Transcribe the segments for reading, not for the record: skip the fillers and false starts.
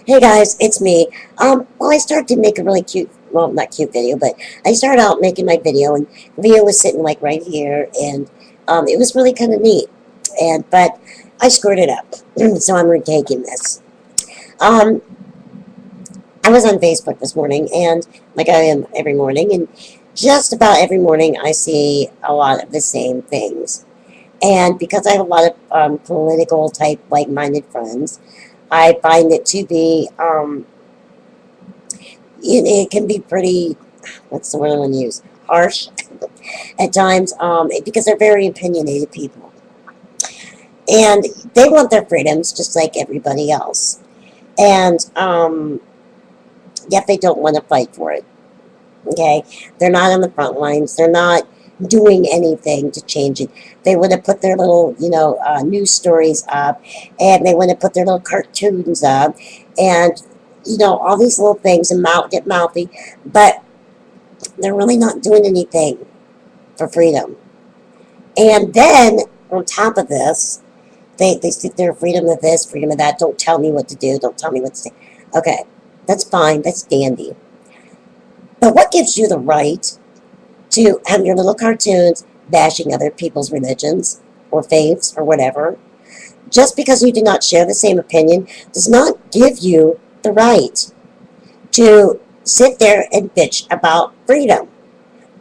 Hey guys, it's me. Well, I started to make a really cute, well, not cute video, but I started out making my video, and the video was sitting like right here, and it was really kind of neat. But I screwed it up, so I'm retaking this. Um, I was on Facebook this morning, and like I am every morning, and just about every morning I see a lot of the same things. And because I have a lot of political type like-minded friends, I find it to be it can be pretty, what's the word I want to use, harsh at times, because they're very opinionated people. And they want their freedoms just like everybody else. And yet they don't want to fight for it. Okay? They're not on the front lines. They're not doing anything to change it. They want to put their little, news stories up, and they want to put their little cartoons up, and all these little things, and get mouthy, but they're really not doing anything for freedom. And then on top of this, they sit there, freedom of this, freedom of that. Don't tell me what to do. Don't tell me what to say. Okay, that's fine. That's dandy. But what gives you the right to have your little cartoons bashing other people's religions or faiths or whatever? Just because you do not share the same opinion does not give you the right to sit there and bitch about freedom.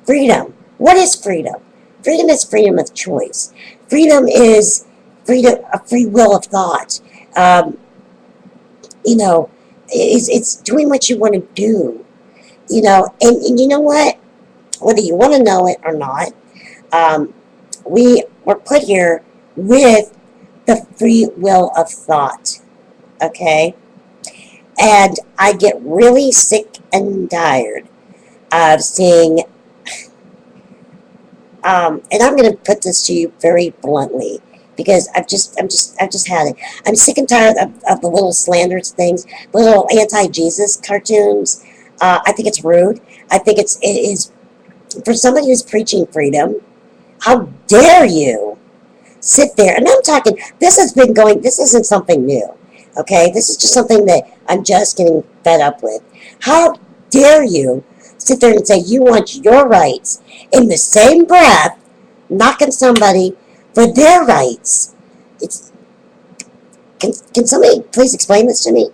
Freedom. What is freedom? Freedom is freedom of choice. Freedom is freedom, a free will of thought. It's doing what you want to do. And you know what? Whether you want to know it or not, we were put here with the free will of thought. Okay? And I get really sick and tired of seeing, and I'm going to put this to you very bluntly, because I've just had it. I'm sick and tired of the little slanders things, the little anti-Jesus cartoons. I think it's rude. I think it is, for somebody who's preaching freedom, how dare you sit there, and I'm talking, this isn't something new, okay? This is just something that I'm just getting fed up with. How dare you sit there and say you want your rights, in the same breath, knocking somebody for their rights? Can somebody please explain this to me?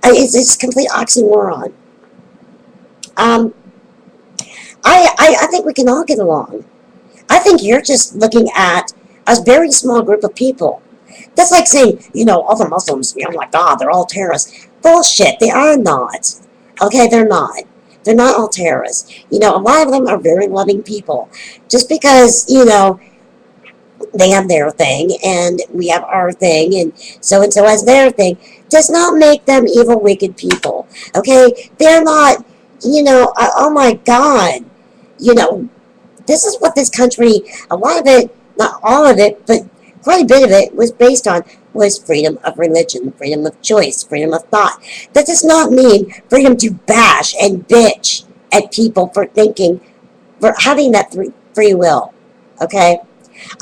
It's complete oxymoron. I think we can all get along. I think you're just looking at a very small group of people. That's like saying, all the Muslims, oh my God, they're all terrorists. Bullshit, they are not. Okay, they're not. They're not all terrorists. A lot of them are very loving people. Just because, they have their thing, and we have our thing, and so has their thing, does not make them evil, wicked people. Okay? They're not, oh my God. This is what this country, a lot of it, not all of it, but quite a bit of it was based on, was freedom of religion, freedom of choice, freedom of thought. That does not mean freedom to bash and bitch at people for having that free will. Okay?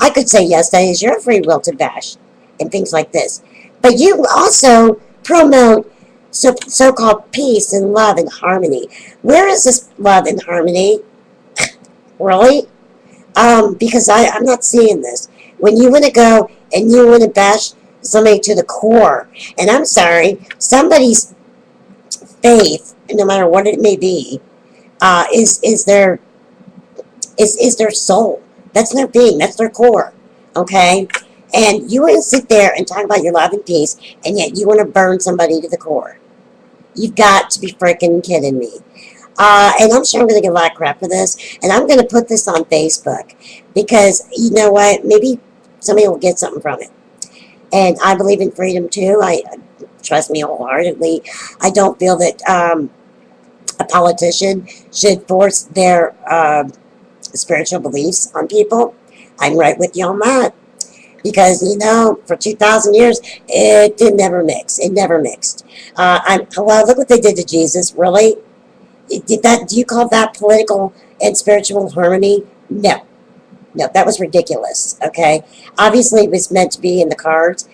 I could say, yes, that is your free will to bash and things like this. But you also promote so-called peace and love and harmony. Where is this love and harmony? Really? Because I'm not seeing this. When you want to go and you want to bash somebody to the core, and I'm sorry, somebody's faith, no matter what it may be, is their soul. That's their being. That's their core. Okay? And you want to sit there and talk about your love and peace, and yet you want to burn somebody to the core. You've got to be freaking kidding me. And I'm sure I'm going to get a lot of crap for this, and I'm going to put this on Facebook, because you know what? Maybe somebody will get something from it. And I believe in freedom too. Trust me wholeheartedly. I don't feel that a politician should force their spiritual beliefs on people. I'm right with you on that. Because, for 2,000 years, it did never mix. It never mixed. Well, look what they did to Jesus. Really? Do you call that political and spiritual harmony? No. No, that was ridiculous, okay? Obviously, it was meant to be in the cards,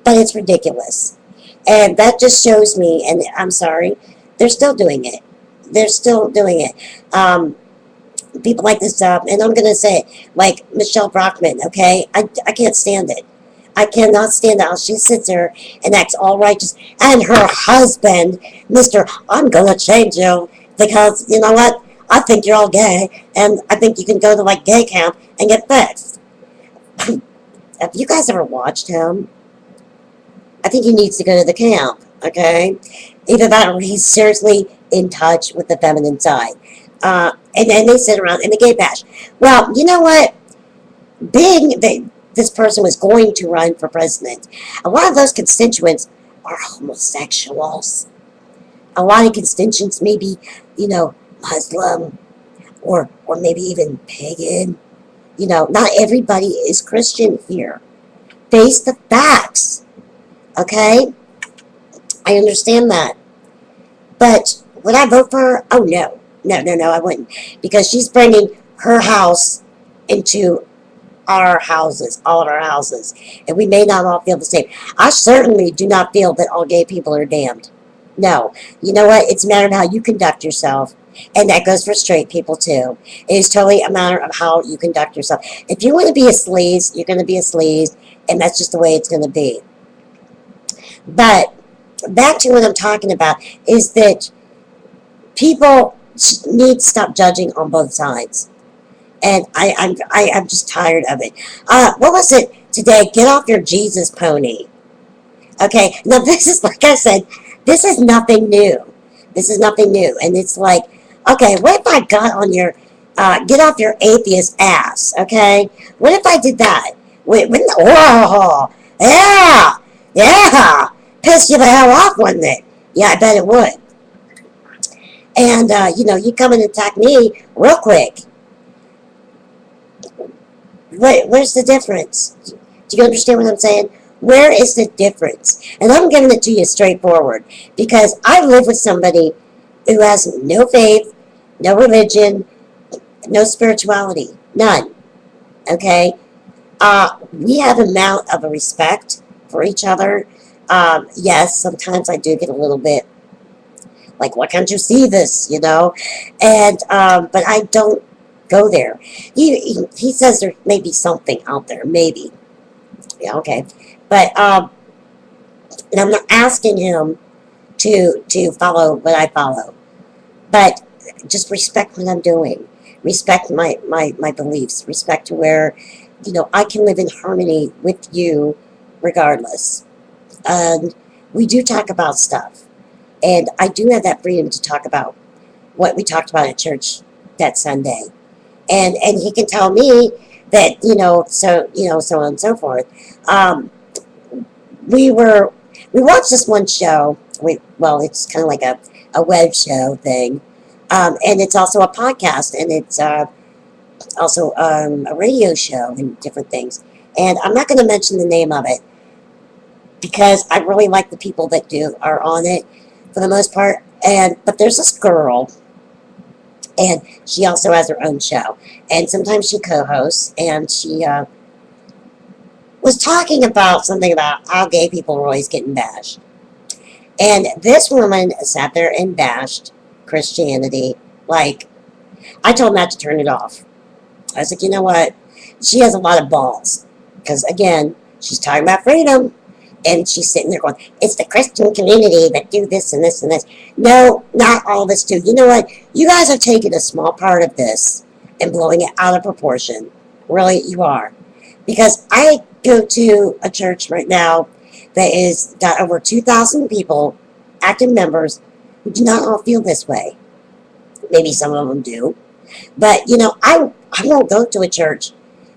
but it's ridiculous. And that just shows me, and I'm sorry, they're still doing it. They're still doing it. People like this, and I'm going to say it, like Michelle Brockman, okay? I can't stand it. I cannot stand how she sits there and acts all righteous. And her husband, Mr. I'm going to change you because, you know what? I think you're all gay, and I think you can go to like gay camp and get fixed. Have you guys ever watched him? I think he needs to go to the camp, okay? Either that or he's seriously in touch with the feminine side. And then they sit around in the gay bash. Well, you know what? Being that this person was going to run for president, a lot of those constituents are homosexuals. A lot of constituents may be, Muslim or maybe even pagan. Not everybody is Christian here. Face the facts, okay? I understand that. But would I vote for her? Oh, no. No, I wouldn't. Because she's bringing her house into our houses, all of our houses. And we may not all feel the same. I certainly do not feel that all gay people are damned. No. You know what? It's a matter of how you conduct yourself. And that goes for straight people, too. It is totally a matter of how you conduct yourself. If you want to be a sleaze, you're going to be a sleaze. And that's just the way it's going to be. But back to what I'm talking about is that people need to stop judging on both sides. And I'm just tired of it. What was it today? Get off your Jesus pony. Okay, now this is, like I said, this is nothing new. This is nothing new. And it's like, okay, what if I got on your, get off your atheist ass, okay? What if I did that? Oh, yeah, piss you the hell off, wouldn't it? Yeah, I bet it would. And, you come and attack me real quick. Where's the difference? Do you understand what I'm saying? Where is the difference? And I'm giving it to you straightforward. Because I live with somebody who has no faith, no religion, no spirituality. None. Okay? We have an amount of a respect for each other. Yes, sometimes I do get a little bit like, why can't you see this, And, but I don't go there. He says there may be something out there, maybe. Yeah, okay. But, and I'm not asking him to follow what I follow. But just respect what I'm doing. Respect my beliefs. Respect to where, I can live in harmony with you regardless. And we do talk about stuff. And I do have that freedom to talk about what we talked about at church that Sunday. And he can tell me that, so on and so forth. We watched this one show. It's kind of like a web show thing. And it's also a podcast, and it's also a radio show and different things. And I'm not going to mention the name of it because I really like the people that are on it for the most part. But there's this girl, and she also has her own show. And sometimes she co-hosts, and she was talking about something about how gay people are always getting bashed. And this woman sat there and bashed Christianity. Like, I told Matt to turn it off. I was like, you know what? She has a lot of balls. Because, again, she's talking about freedom. And she's sitting there going, it's the Christian community that do this and this and this. No, not all of us do. You know what? You guys are taking a small part of this and blowing it out of proportion. Really, you are. Because I go to a church right now that is got over 2,000 people, active members, who do not all feel this way. Maybe some of them do. But, I won't go to a church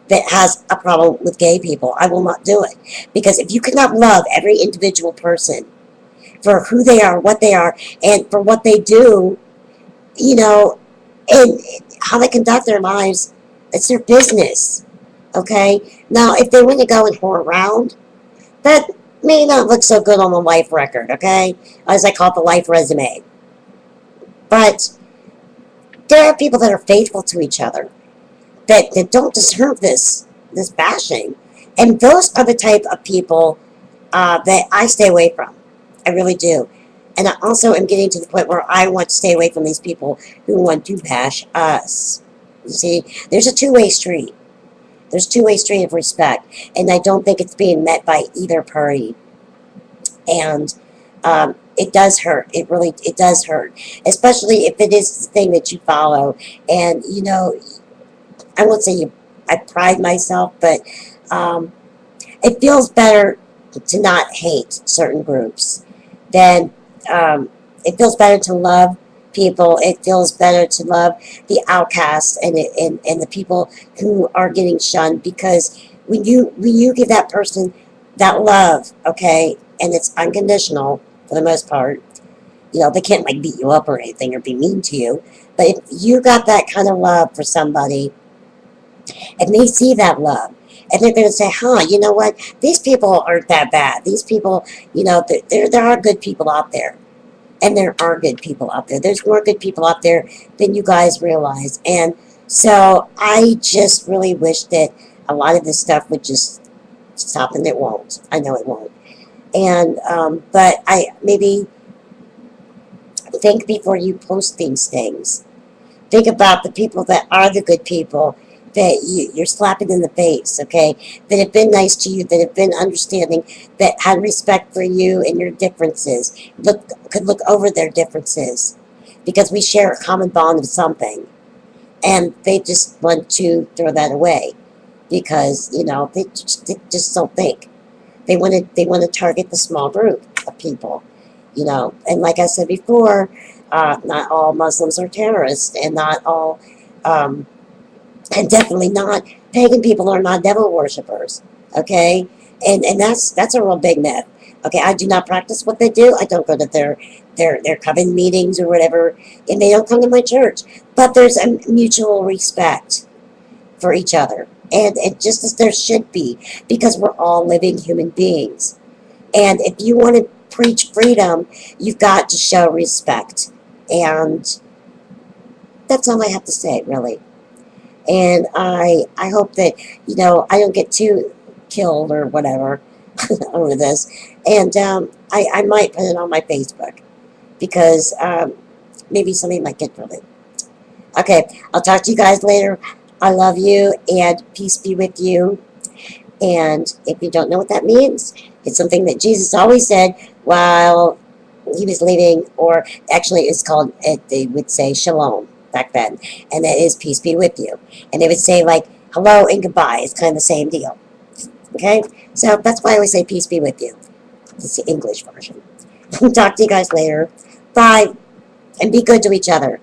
that has a problem with gay people. I will not do it. Because if you cannot love every individual person for who they are, what they are, and for what they do, and how they conduct their lives, it's their business. Okay? Now, if they want to go and whore around, that may not look so good on the life record, okay? As I call it, the life resume. But there are people that are faithful to each other that don't deserve this bashing. And those are the type of people that I stay away from. I really do. And I also am getting to the point where I want to stay away from these people who want to bash us. You see, there's a two-way street. There's a two-way street of respect, and I don't think it's being met by either party. And it does hurt. It does hurt, especially if it is the thing that you follow. And you know, I won't say I pride myself, but it feels better to not hate certain groups than it feels better to love people. It feels better to love the outcasts and the people who are getting shunned, because when you give that person that love, okay, and it's unconditional for the most part. You know, they can't like beat you up or anything or be mean to you. But if you got that kind of love for somebody, and they see that love, and they're going to say, huh, you know what, these people aren't that bad. These people, you know, there are good people out there. And there are good people out there. There's more good people out there than you guys realize. And so I just really wish that a lot of this stuff would just stop, and it won't. I know it won't. And but I maybe think before you post these things. Think about the people that are the good people that you're slapping in the face, okay? That have been nice to you, that have been understanding, that had respect for you and your differences. Could look over their differences, because we share a common bond of something, and they just want to throw that away because you know they just don't think. They want to target the small group of people, you know. And like I said before, not all Muslims are terrorists, and not all, and definitely not pagan people are not devil worshippers. Okay, and that's a real big myth. Okay, I do not practice what they do. I don't go to their coven meetings or whatever, and they don't come to my church. But there's a mutual respect for each other, and it just as there should be, because we're all living human beings. And if you want to preach freedom, you've got to show respect. And that's all I have to say, really. And I hope that, you know, I don't get too killed or whatever over this. And I might put it on my Facebook, because maybe somebody might get from it. Okay, I'll talk to you guys later. I love you, and peace be with you. And if you don't know what that means, it's something that Jesus always said while he was leaving, or actually it's called, they would say shalom back then, and that is peace be with you. And they would say like hello and goodbye. It's kind of the same deal. Okay, so that's why I always say peace be with you. It's the English version. Talk to you guys later. Bye, and be good to each other.